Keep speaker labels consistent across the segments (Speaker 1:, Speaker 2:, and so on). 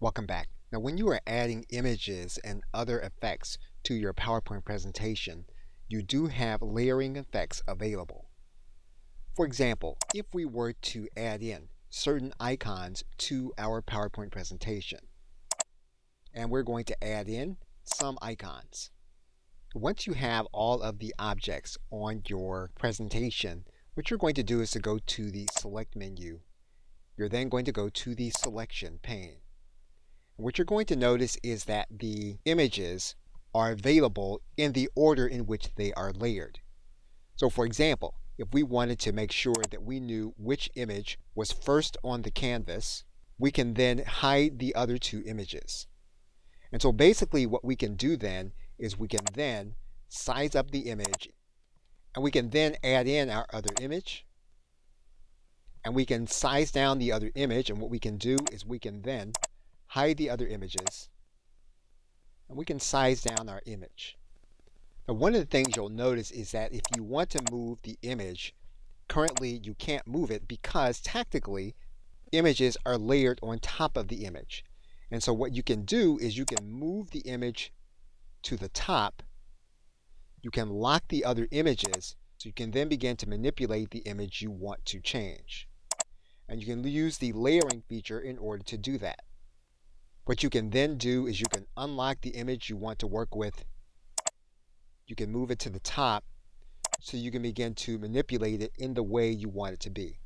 Speaker 1: Welcome back. Now, when you are adding images and other effects to your PowerPoint presentation, you do have layering effects available. For example, if we were to add in certain icons to our PowerPoint presentation, and we're going to add in some icons. Once you have all of the objects on your presentation, what you're going to do is to go to the Select menu. You're then going to go to the Selection pane. What you're going to notice is that the images are available in the order in which they are layered. So for example, if we wanted to make sure that we knew which image was first on the canvas, we can then hide the other two images. And so basically what we can do then is we can then size up the image, and we can then add in our other image, and we can size down the other image, and what we can do is we can then hide the other images, and we can size down our image. Now, one of the things you'll notice is that if you want to move the image, currently you can't move it because tactically images are layered on top of the image. And so what you can do is you can move the image to the top. You can lock the other images so you can then begin to manipulate the image you want to change. And you can use the layering feature in order to do that. What you can then do is you can unlock the image you want to work with. You can move it to the top so you can begin to manipulate it in the way you want it to be.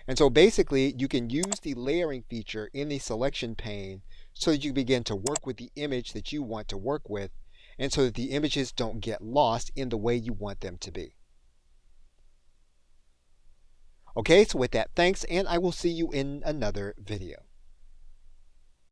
Speaker 1: And so basically you can use the layering feature in the selection pane so that you begin to work with the image that you want to work with, and so that the images don't get lost in the way you want them to be. Okay, so with that, thanks, and I will see you in another video.